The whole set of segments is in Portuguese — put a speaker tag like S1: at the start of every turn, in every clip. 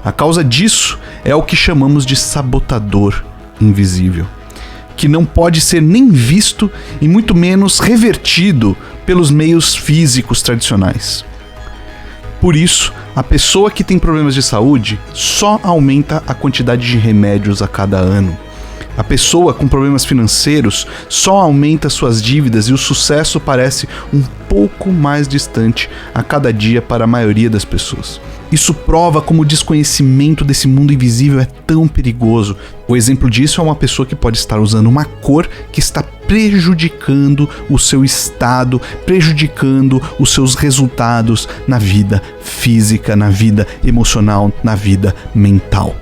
S1: A causa disso é o que chamamos de sabotador invisível, que não pode ser nem visto e muito menos revertido pelos meios físicos tradicionais. Por isso, a pessoa que tem problemas de saúde só aumenta a quantidade de remédios a cada ano. A pessoa com problemas financeiros só aumenta suas dívidas e o sucesso parece um pouco mais distante a cada dia para a maioria das pessoas. Isso prova como o desconhecimento desse mundo invisível é tão perigoso. O exemplo disso é uma pessoa que pode estar usando uma cor que está prejudicando o seu estado, prejudicando os seus resultados na vida física, na vida emocional, na vida mental.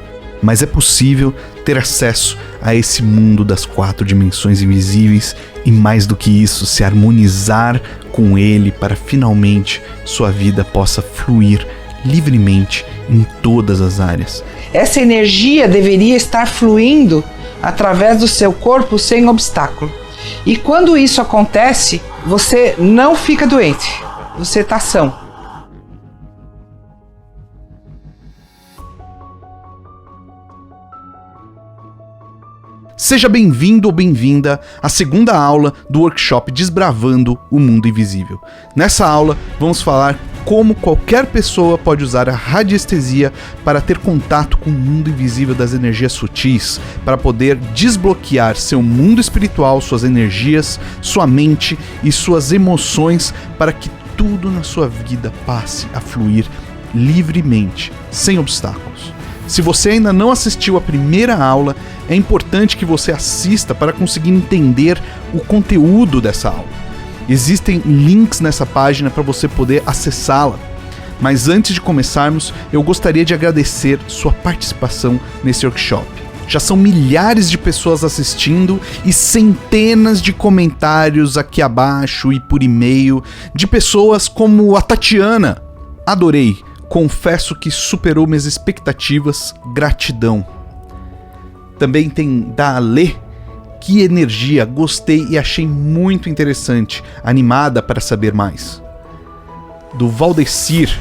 S1: Mas é possível ter acesso a esse mundo das 4 dimensões invisíveis e, mais do que isso, se harmonizar com ele para finalmente sua vida possa fluir livremente em todas as áreas.
S2: Essa energia deveria estar fluindo através do seu corpo sem obstáculo. E quando isso acontece, você não fica doente, você está são.
S1: Seja bem-vindo ou bem-vinda à segunda aula do workshop Desbravando o Mundo Invisível. Nessa aula, vamos falar como qualquer pessoa pode usar a radiestesia para ter contato com o mundo invisível das energias sutis, para poder desbloquear seu mundo espiritual, suas energias, sua mente e suas emoções, para que tudo na sua vida passe a fluir livremente, sem obstáculos. Se você ainda não assistiu à primeira aula, é importante que você assista para conseguir entender o conteúdo dessa aula. Existem links nessa página para você poder acessá-la. Mas antes de começarmos, eu gostaria de agradecer sua participação nesse workshop. Já são milhares de pessoas assistindo e centenas de comentários aqui abaixo e por e-mail de pessoas como a Tatiana. Adorei. Confesso que superou minhas expectativas, gratidão. Também tem da Ale, que energia, gostei e achei muito interessante, animada para saber mais. Do Valdecir,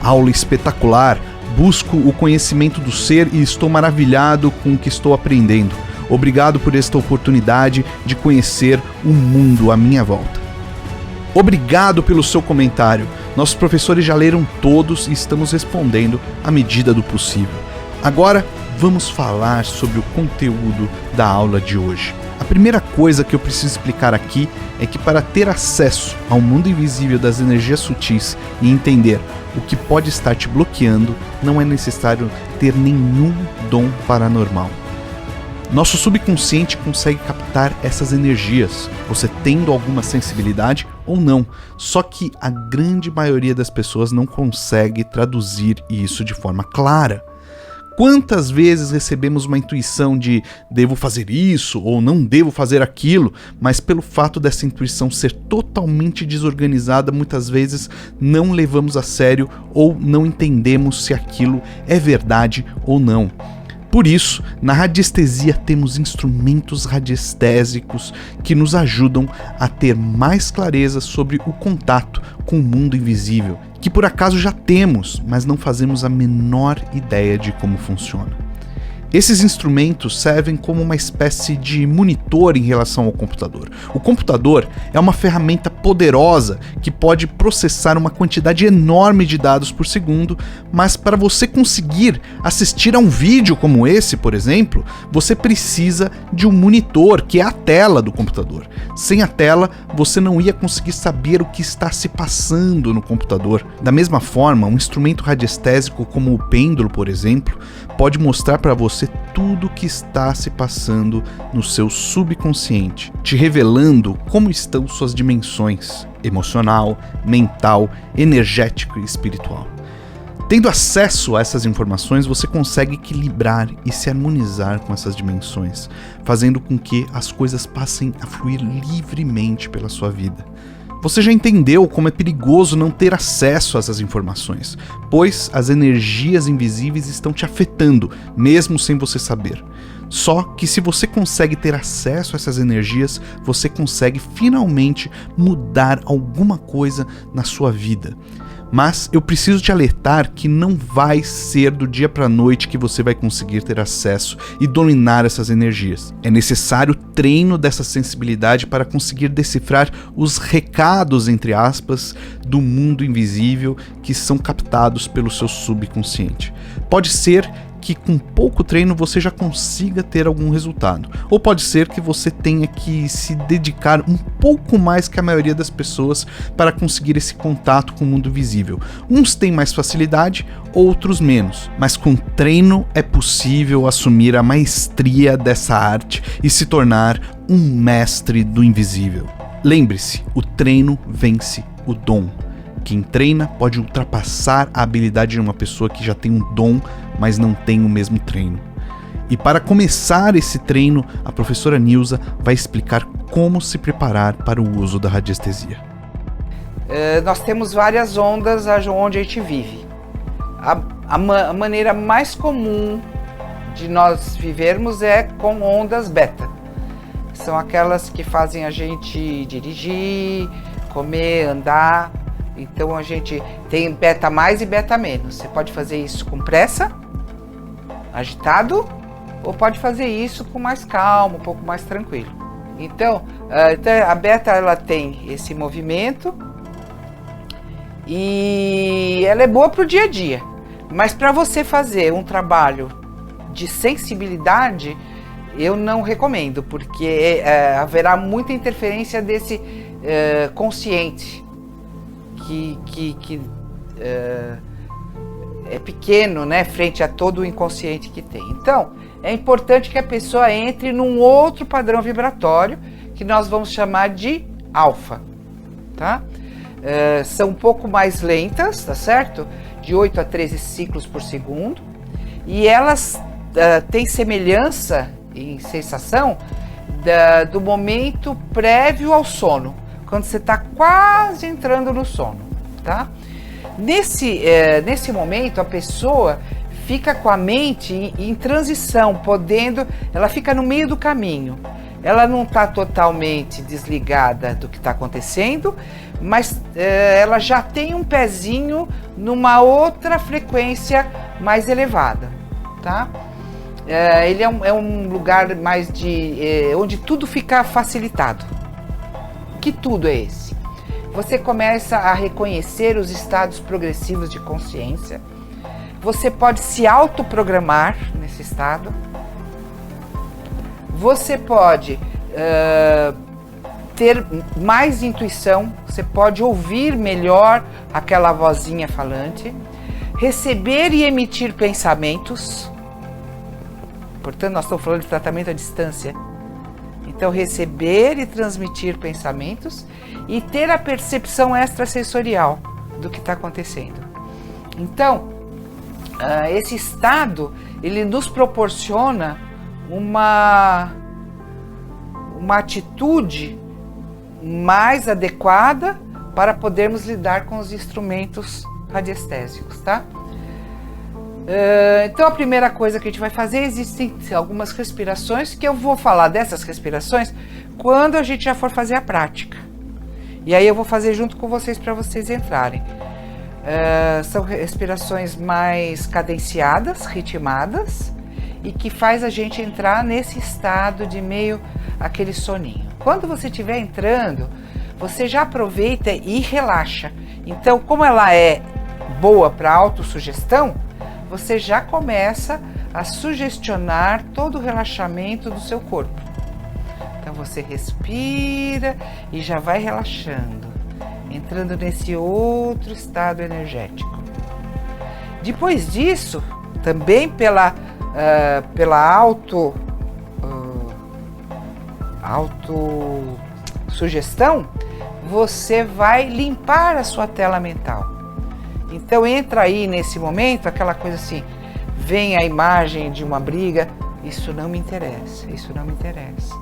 S1: aula espetacular, busco o conhecimento do ser e estou maravilhado com o que estou aprendendo. Obrigado por esta oportunidade de conhecer o mundo à minha volta. Obrigado pelo seu comentário. Nossos professores já leram todos e estamos respondendo à medida do possível. Agora, vamos falar sobre o conteúdo da aula de hoje. A primeira coisa que eu preciso explicar aqui é que para ter acesso ao mundo invisível das energias sutis e entender o que pode estar te bloqueando, não é necessário ter nenhum dom paranormal. Nosso subconsciente consegue captar essas energias, você tendo alguma sensibilidade ou não, só que a grande maioria das pessoas não consegue traduzir isso de forma clara. Quantas vezes recebemos uma intuição de devo fazer isso ou não devo fazer aquilo, mas pelo fato dessa intuição ser totalmente desorganizada, muitas vezes não levamos a sério ou não entendemos se aquilo é verdade ou não. Por isso, na radiestesia temos instrumentos radiestésicos que nos ajudam a ter mais clareza sobre o contato com o mundo invisível, que por acaso já temos, mas não fazemos a menor ideia de como funciona. Esses instrumentos servem como uma espécie de monitor em relação ao computador. O computador é uma ferramenta poderosa que pode processar uma quantidade enorme de dados por segundo, mas para você conseguir assistir a um vídeo como esse, por exemplo, você precisa de um monitor, que é a tela do computador. Sem a tela, você não ia conseguir saber o que está se passando no computador. Da mesma forma, um instrumento radiestésico como o pêndulo, por exemplo, pode mostrar para você tudo o que está se passando no seu subconsciente, te revelando como estão suas dimensões emocional, mental, energético e espiritual. Tendo acesso a essas informações, você consegue equilibrar e se harmonizar com essas dimensões, fazendo com que as coisas passem a fluir livremente pela sua vida. Você já entendeu como é perigoso não ter acesso a essas informações, pois as energias invisíveis estão te afetando, mesmo sem você saber. Só que se você consegue ter acesso a essas energias, você consegue finalmente mudar alguma coisa na sua vida. Mas eu preciso te alertar que não vai ser do dia para a noite que você vai conseguir ter acesso e dominar essas energias. É necessário treino dessa sensibilidade para conseguir decifrar os recados, entre aspas, do mundo invisível que são captados pelo seu subconsciente. Pode ser que com pouco treino você já consiga ter algum resultado, ou pode ser que você tenha que se dedicar um pouco mais que a maioria das pessoas para conseguir esse contato com o mundo visível. Uns têm mais facilidade, outros menos, mas com treino é possível assumir a maestria dessa arte e se tornar um mestre do invisível. Lembre-se, o treino vence o dom. Quem treina pode ultrapassar a habilidade de uma pessoa que já tem um dom, mas não tem o mesmo treino. E para começar esse treino, a professora Nilza vai explicar como se preparar para o uso da radiestesia.
S2: Nós temos várias ondas onde a gente vive. A maneira mais comum de nós vivermos é com ondas beta. São aquelas que fazem a gente dirigir, comer, andar. Então a gente tem beta mais e beta menos. Você pode fazer isso com pressa, agitado, ou pode fazer isso com mais calma, um pouco mais tranquilo. Então a beta ela tem esse movimento e ela é boa para o dia a dia. Mas para você fazer um trabalho de sensibilidade, eu não recomendo, porque haverá muita interferência desse consciente. Que é pequeno, né, frente a todo o inconsciente que tem. Então, é importante que a pessoa entre num outro padrão vibratório, que nós vamos chamar de alfa, tá? São um pouco mais lentas, tá certo? De 8 a 13 ciclos por segundo, e elas têm semelhança em sensação do momento prévio ao sono, quando você está quase entrando no sono, tá? Nesse momento, a pessoa fica com a mente em transição, ela fica no meio do caminho. Ela não está totalmente desligada do que está acontecendo, mas ela já tem um pezinho numa outra frequência mais elevada, tá? Ele é um lugar mais onde tudo fica facilitado. Que tudo é esse? Você começa a reconhecer os estados progressivos de consciência. Você pode se autoprogramar nesse estado. Você pode ter mais intuição. Você pode ouvir melhor aquela vozinha falante. Receber e emitir pensamentos. Portanto, nós estamos falando de tratamento à distância. Então, receber e transmitir pensamentos e ter a percepção extrasensorial do que está acontecendo. Então, esse estado, ele nos proporciona uma atitude mais adequada para podermos lidar com os instrumentos radiestésicos, tá? Então a primeira coisa que a gente vai fazer, existem algumas respirações que eu vou falar dessas respirações quando a gente já for fazer a prática. E aí eu vou fazer junto com vocês para vocês entrarem. São respirações mais cadenciadas, ritmadas, e que faz a gente entrar nesse estado de meio aquele soninho. Quando você estiver entrando, você já aproveita e relaxa. Então, como ela é boa para autossugestão, você já começa a sugestionar todo o relaxamento do seu corpo. Então você respira e já vai relaxando, entrando nesse outro estado energético. Depois disso, também pela autossugestão, você vai limpar a sua tela mental. Então entra aí nesse momento aquela coisa assim, vem a imagem de uma briga, isso não me interessa, isso não me interessa,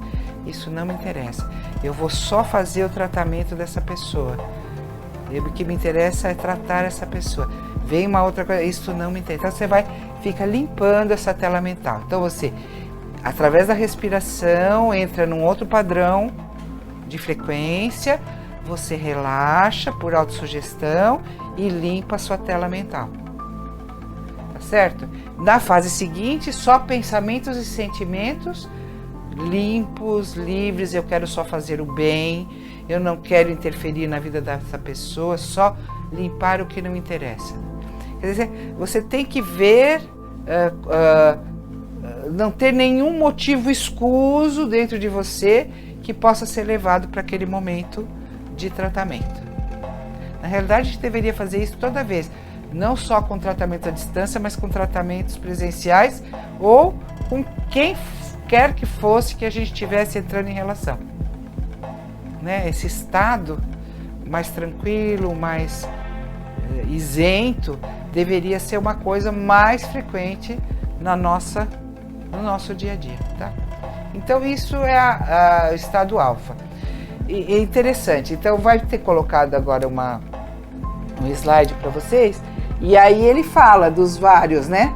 S2: isso não me interessa. Eu vou só fazer o tratamento dessa pessoa. O que me interessa é tratar essa pessoa. Vem uma outra coisa, isso não me interessa. Então você fica limpando essa tela mental. Então você, através da respiração, entra num outro padrão de frequência, você relaxa por autossugestão e limpa a sua tela mental. Tá certo? Na fase seguinte, só pensamentos e sentimentos limpos, livres. Eu quero só fazer o bem, eu não quero interferir na vida dessa pessoa, só limpar o que não me interessa. Quer dizer, você tem que ver, não ter nenhum motivo escuso dentro de você que possa ser levado para aquele momento de tratamento. Na realidade, a gente deveria fazer isso toda vez, não só com tratamento à distância, mas com tratamentos presenciais ou com quem quer que fosse que a gente estivesse entrando em relação. Né? Esse estado mais tranquilo, mais isento, deveria ser uma coisa mais frequente no nosso dia a dia. Tá? Então isso é o estado alfa. E é interessante, então vai ter colocado agora um slide para vocês, e aí ele fala dos vários, né?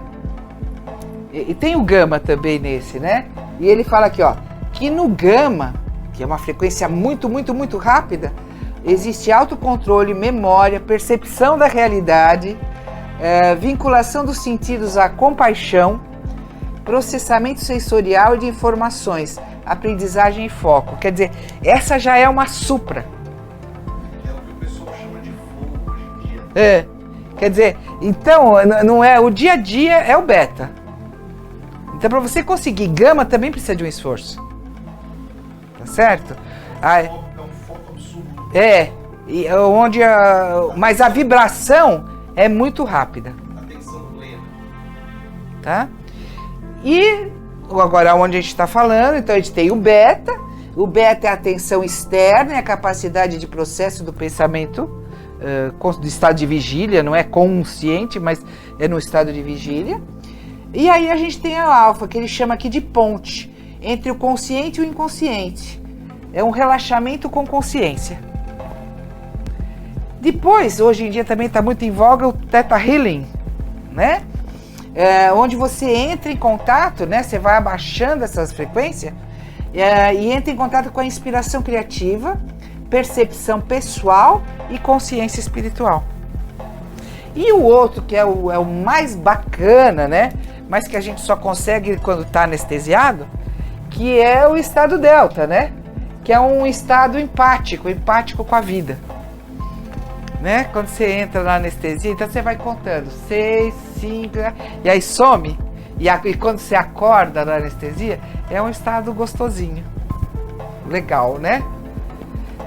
S2: E tem o gama também nesse, né? E ele fala aqui, ó, que no gama, que é uma frequência muito, muito, muito rápida, existe autocontrole, memória, percepção da realidade, vinculação dos sentidos à compaixão, processamento sensorial e de informações, aprendizagem e foco. Quer dizer, essa já é uma supra.
S1: É o que o pessoal chama de fogo hoje em dia.
S2: Quer dizer, então, não é o dia a dia, é o beta. Então, para você conseguir gama, também precisa de um esforço. Tá certo?
S1: É um foco absurdo.
S2: Mas a vibração é muito rápida.
S1: Atenção plena.
S2: Tá? E agora, onde a gente está falando, então a gente tem o beta. O beta é a atenção externa, é a capacidade de processo do pensamento, do estado de vigília, não é consciente, mas é no estado de vigília. E aí a gente tem a alfa, que ele chama aqui de ponte entre o consciente e o inconsciente. É um relaxamento com consciência. Depois, hoje em dia também está muito em voga o Theta Healing, né? Onde você entra em contato, né? Você vai abaixando essas frequências e entra em contato com a inspiração criativa, percepção pessoal e consciência espiritual. E o outro, que é o mais bacana, né? Mas que a gente só consegue quando está anestesiado, que é o estado delta, né? Que é um estado empático com a vida. Né? Quando você entra na anestesia, então você vai contando 6, 5, e aí some. E quando você acorda na anestesia, é um estado gostosinho. Legal, né?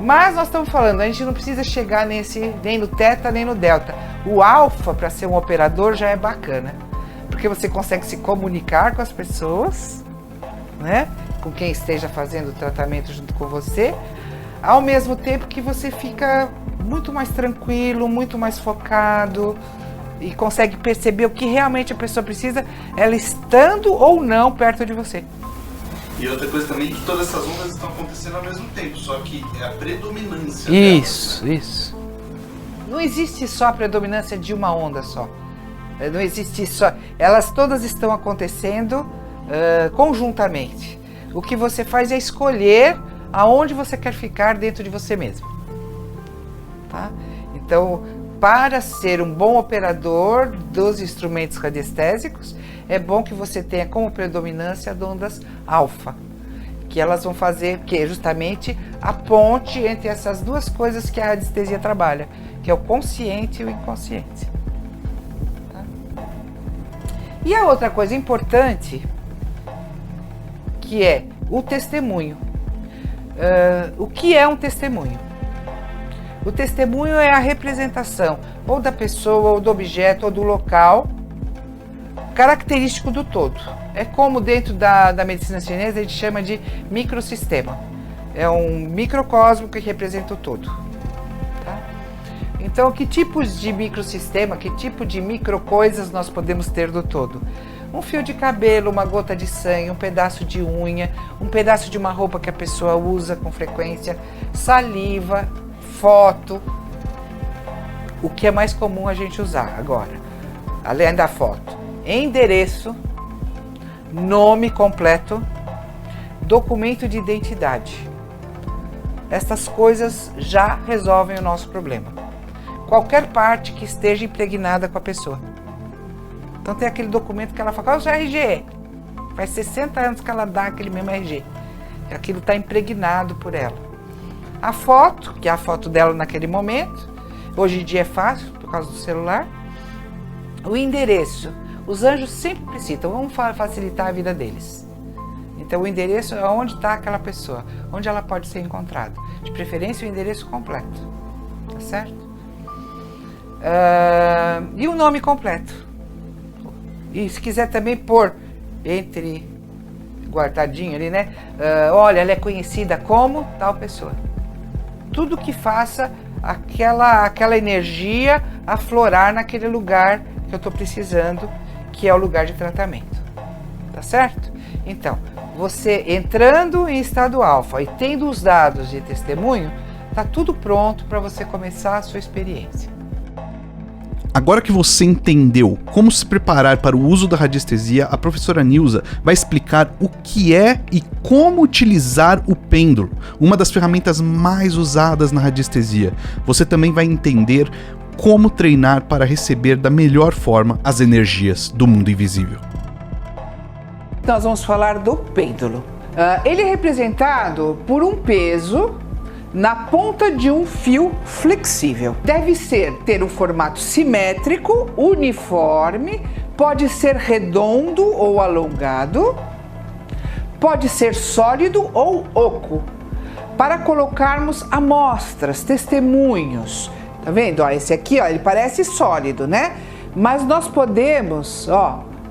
S2: Mas nós estamos falando, a gente não precisa chegar nem no teta, nem no delta. O alfa, para ser um operador, já é bacana. Porque você consegue se comunicar com as pessoas, né? Com quem esteja fazendo o tratamento junto com você, ao mesmo tempo que você fica muito mais tranquilo, muito mais focado e consegue perceber o que realmente a pessoa precisa, ela estando ou não perto de você.
S1: E outra coisa também é que todas essas ondas estão acontecendo ao mesmo tempo, só que é a predominância
S2: delas,
S1: né?
S2: Isso. Não existe só a predominância de uma onda só. Não existe só. Elas todas estão acontecendo conjuntamente. O que você faz é escolher aonde você quer ficar dentro de você mesmo. Tá? Então, para ser um bom operador dos instrumentos radiestésicos, é bom que você tenha como predominância as ondas alfa, que elas vão fazer que é justamente a ponte entre essas duas coisas que a radiestesia trabalha, que é o consciente e o inconsciente. Tá? E a outra coisa importante, que é o testemunho. O que é um testemunho? O testemunho é a representação ou da pessoa, ou do objeto, ou do local característico do todo. É como dentro da medicina chinesa a gente chama de microsistema. É um microcosmo que representa o todo. Tá? Então, que tipos de microsistema, que tipo de microcoisas nós podemos ter do todo? Um fio de cabelo, uma gota de sangue, um pedaço de unha, um pedaço de uma roupa que a pessoa usa com frequência, saliva, foto. O que é mais comum a gente usar agora, além da foto? Endereço, nome completo, documento de identidade. essas coisas já resolvem o nosso problema. Qualquer parte que esteja impregnada com a pessoa. Então tem aquele documento que ela fala, qual é o seu RG? Faz 60 anos que ela dá aquele mesmo RG. Aquilo está impregnado por ela. A foto, que é a foto dela naquele momento, hoje em dia é fácil, por causa do celular. O endereço, os anjos sempre precisam, vamos facilitar a vida deles. Então o endereço é onde está aquela pessoa, onde ela pode ser encontrada. De preferência o endereço completo, tá certo? E o nome completo. E se quiser também pôr entre guardadinho ali, né? Olha, ela é conhecida como tal pessoa. Tudo que faça aquela energia aflorar naquele lugar que eu estou precisando, que é o lugar de tratamento. Tá certo? Então, você entrando em estado alfa e tendo os dados de testemunho, tá tudo pronto para você começar a sua experiência.
S1: Agora que você entendeu como se preparar para o uso da radiestesia, a professora Nilza vai explicar o que é e como utilizar o pêndulo, uma das ferramentas mais usadas na radiestesia. Você também vai entender como treinar para receber da melhor forma as energias do mundo invisível.
S2: Nós vamos falar do pêndulo. Ele é representado por um peso na ponta de um fio flexível. Deve ter um formato simétrico, uniforme, pode ser redondo ou alongado, pode ser sólido ou oco, para colocarmos amostras, testemunhos. Tá vendo? Esse aqui, ele parece sólido, né? Mas nós podemos,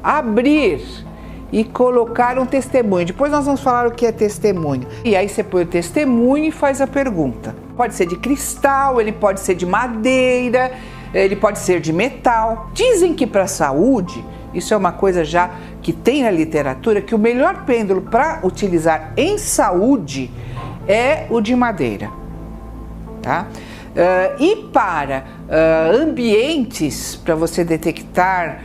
S2: abrir e colocar um testemunho. Depois nós vamos falar o que é testemunho. E aí você põe o testemunho e faz a pergunta. Pode ser de cristal, ele pode ser de madeira, ele pode ser de metal. Dizem que para a saúde, isso é uma coisa já que tem na literatura, que o melhor pêndulo para utilizar em saúde é o de madeira. Tá? E para ambientes, para você detectar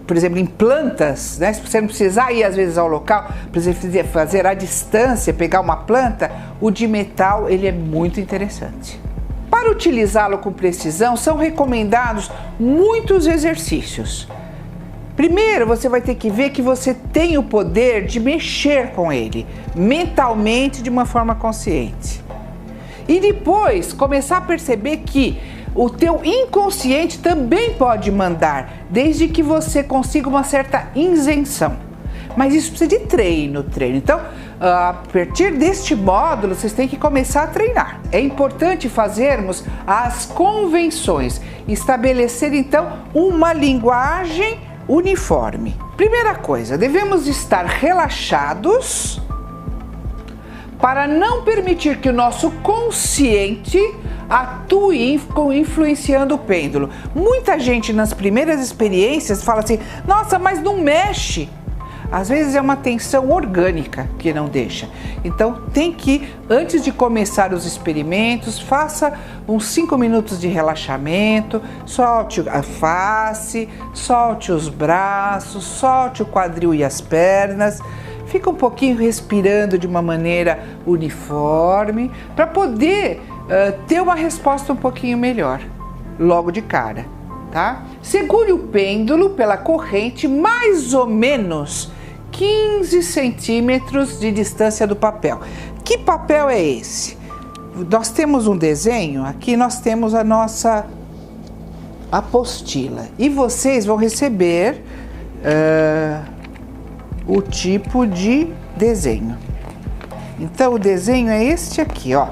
S2: por exemplo, em plantas, né? Se você não precisar ir às vezes ao local, precisa fazer à distância, pegar uma planta, o de metal ele é muito interessante. Para utilizá-lo com precisão, são recomendados muitos exercícios. Primeiro, você vai ter que ver que você tem o poder de mexer com ele, mentalmente, de uma forma consciente. E depois, começar a perceber que o teu inconsciente também pode mandar, desde que você consiga uma certa isenção. Mas isso precisa de treino. Então, a partir deste módulo, vocês têm que começar a treinar. É importante fazermos as convenções, estabelecer então uma linguagem uniforme. Primeira coisa, devemos estar relaxados para não permitir que o nosso consciente atue influenciando o pêndulo. Muita gente nas primeiras experiências fala assim, nossa, mas não mexe. Às vezes é uma tensão orgânica que não deixa. Então tem que, antes de começar os experimentos, faça uns 5 minutos de relaxamento, solte a face, solte os braços, solte o quadril e as pernas. Fica um pouquinho respirando de uma maneira uniforme para poder ter uma resposta um pouquinho melhor, logo de cara, tá? Segure o pêndulo pela corrente mais ou menos 15 centímetros de distância do papel. Que papel é esse? Nós temos um desenho, aqui nós temos a nossa apostila e vocês vão receber o tipo de desenho. Então o desenho é este aqui, ó.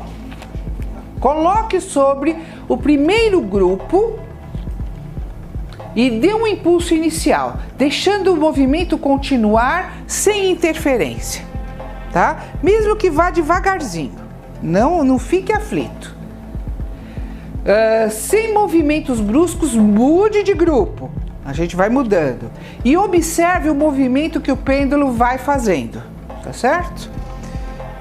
S2: Coloque sobre o primeiro grupo e dê um impulso inicial, deixando o movimento continuar sem interferência, tá? Mesmo que vá devagarzinho, não fique aflito. Sem movimentos bruscos, mude de grupo. A gente vai mudando e observe o movimento que o pêndulo vai fazendo, tá certo?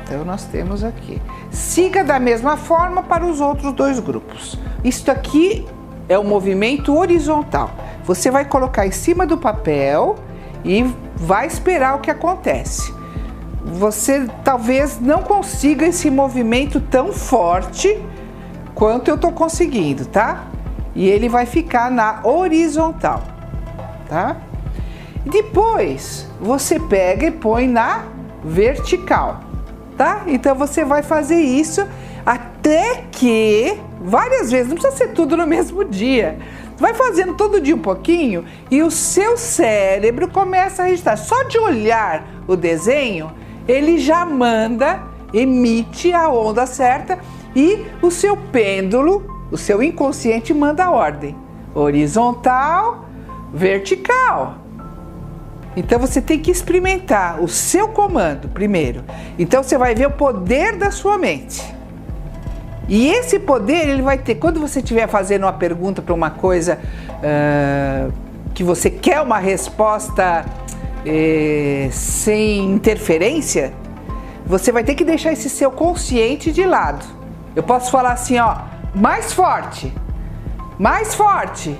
S2: Então nós temos aqui. Siga da mesma forma para os outros dois grupos. Isto aqui é o movimento horizontal. Você vai colocar em cima do papel e vai esperar o que acontece. você talvez não consiga esse movimento tão forte quanto eu tô conseguindo, tá? E ele vai ficar na horizontal, tá? Depois, você pega e põe na vertical, tá? Então, você vai fazer isso até que, várias vezes, não precisa ser tudo no mesmo dia. Vai fazendo todo dia um pouquinho e o seu cérebro começa a registrar. Só de olhar o desenho, ele já emite a onda certa e o seu pêndulo, o seu inconsciente manda a ordem. Horizontal, vertical. Então você tem que experimentar o seu comando primeiro. Então você vai ver o poder da sua mente. E esse poder ele vai ter, quando você estiver fazendo uma pergunta para uma coisa que você quer uma resposta sem interferência, você vai ter que deixar esse seu consciente de lado. Eu posso falar assim, ó, mais forte, mais forte.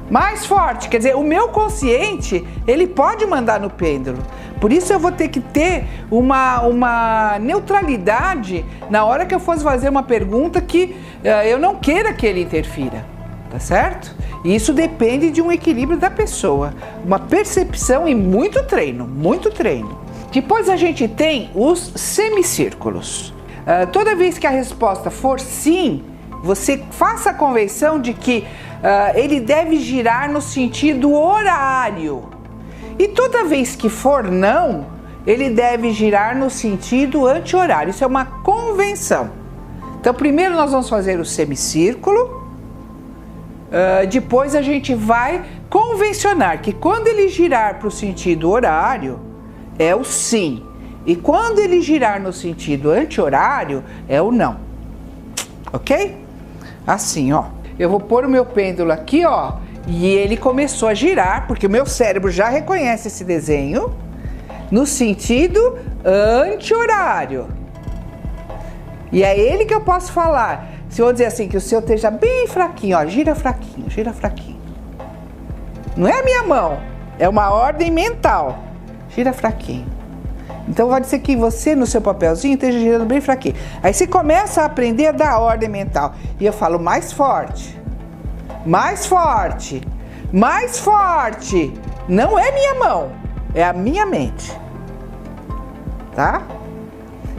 S2: Mais forte, quer dizer, o meu consciente, ele pode mandar no pêndulo. Por isso eu vou ter que ter uma neutralidade na hora que eu for fazer uma pergunta que eu não queira que ele interfira, tá certo? E isso depende de um equilíbrio da pessoa, uma percepção e muito treino, muito treino. Depois a gente tem os semicírculos. Toda vez que a resposta for sim, você faça a convenção de que ele deve girar no sentido horário. E toda vez que for não, ele deve girar no sentido anti-horário. Isso é uma convenção. Então, primeiro nós vamos fazer o semicírculo. Depois a gente vai convencionar que quando ele girar para o sentido horário, é o sim. E quando ele girar no sentido anti-horário, é o não. Ok? Assim, ó. Eu vou pôr o meu pêndulo aqui, ó. E ele começou a girar, porque o meu cérebro já reconhece esse desenho no sentido anti-horário. E é ele que eu posso falar. Se eu dizer assim, que o seu esteja bem fraquinho, ó, gira fraquinho, gira fraquinho. Não é a minha mão, é uma ordem mental. Gira fraquinho. Então pode ser que você no seu papelzinho esteja girando bem fraquinho. Aí você começa a aprender a dar ordem mental. E eu falo mais forte, mais forte, mais forte. Não é minha mão, é a minha mente. Tá?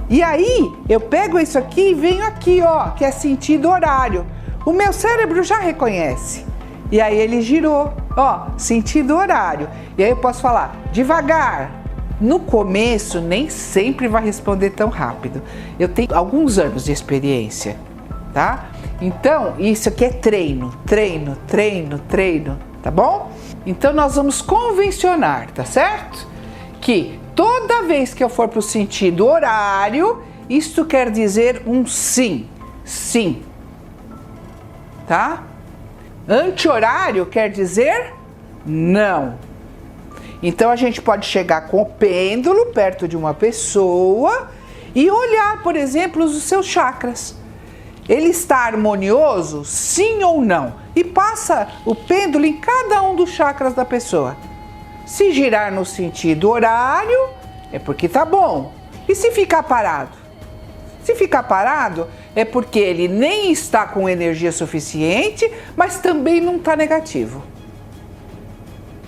S2: E aí eu pego isso aqui e venho aqui, ó, que é sentido horário. O meu cérebro já reconhece. E aí ele girou, ó, sentido horário. E aí eu posso falar devagar. No começo, nem sempre vai responder tão rápido. Eu tenho alguns anos de experiência, tá? Então, isso aqui é treino, treino, treino, treino, tá bom? Então, nós vamos convencionar, tá certo? Que toda vez que eu for para o sentido horário, isto quer dizer um sim, sim, tá? Anti-horário quer dizer não. Então a gente pode chegar com o pêndulo perto de uma pessoa e olhar, por exemplo, os seus chakras. Ele está harmonioso, sim ou não? E passa o pêndulo em cada um dos chakras da pessoa. Se girar no sentido horário, é porque tá bom. E se ficar parado? Se ficar parado, é porque ele nem está com energia suficiente, mas também não está negativo.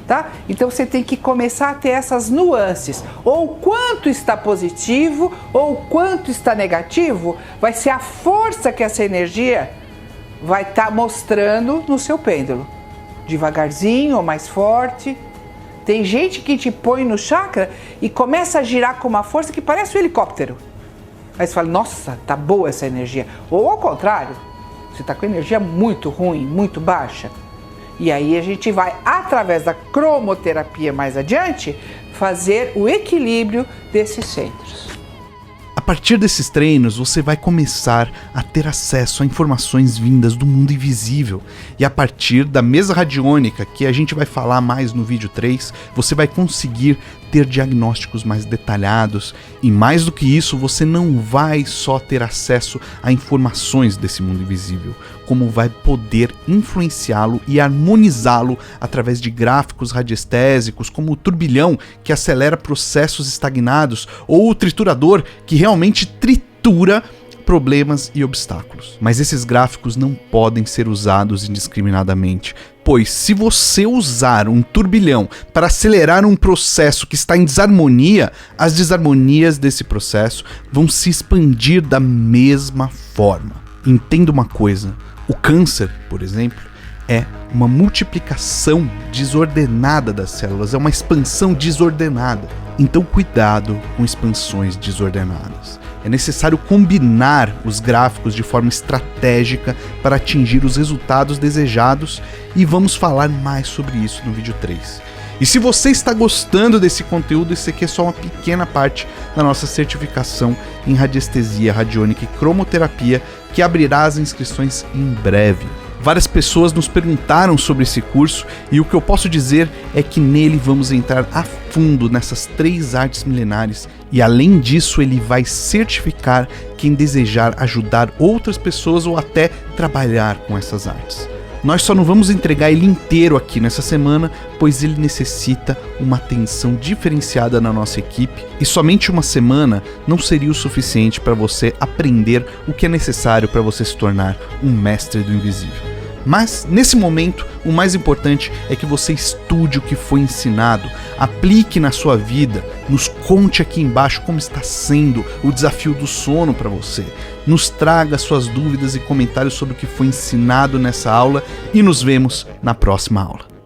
S2: Tá? Então você tem que começar a ter essas nuances. Ou quanto está positivo, ou quanto está negativo, vai ser a força que essa energia vai estar mostrando no seu pêndulo. Devagarzinho ou mais forte. Tem gente que te põe no chakra e começa a girar com uma força que parece um helicóptero. Aí você fala, nossa, tá boa essa energia. Ou ao contrário, você está com energia muito ruim, muito baixa. E aí a gente vai, através da cromoterapia mais adiante, fazer o equilíbrio desses centros.
S1: A partir desses treinos, você vai começar a ter acesso a informações vindas do mundo invisível. E a partir da mesa radiônica, que a gente vai falar mais no vídeo 3, você vai conseguir ter diagnósticos mais detalhados e, mais do que isso, você não vai só ter acesso a informações desse mundo invisível, como vai poder influenciá-lo e harmonizá-lo através de gráficos radiestésicos, como o turbilhão, que acelera processos estagnados, ou o triturador, que realmente tritura problemas e obstáculos. Mas esses gráficos não podem ser usados indiscriminadamente, pois se você usar um turbilhão para acelerar um processo que está em desarmonia, as desarmonias desse processo vão se expandir da mesma forma. Entenda uma coisa, o câncer, por exemplo, é uma multiplicação desordenada das células, é uma expansão desordenada. Então cuidado com expansões desordenadas. É necessário combinar os gráficos de forma estratégica para atingir os resultados desejados, e vamos falar mais sobre isso no vídeo 3. E se você está gostando desse conteúdo, esse aqui é só uma pequena parte da nossa certificação em radiestesia, radiônica e cromoterapia, que abrirá as inscrições em breve. Várias pessoas nos perguntaram sobre esse curso e o que eu posso dizer é que nele vamos entrar a fundo nessas 3 artes milenares e, além disso, ele vai certificar quem desejar ajudar outras pessoas ou até trabalhar com essas artes. Nós só não vamos entregar ele inteiro aqui nessa semana, pois ele necessita uma atenção diferenciada na nossa equipe e somente uma semana não seria o suficiente para você aprender o que é necessário para você se tornar um mestre do invisível. Mas, nesse momento, o mais importante é que você estude o que foi ensinado, aplique na sua vida, nos conte aqui embaixo como está sendo o desafio do sono para você, nos traga suas dúvidas e comentários sobre o que foi ensinado nessa aula e nos vemos na próxima aula.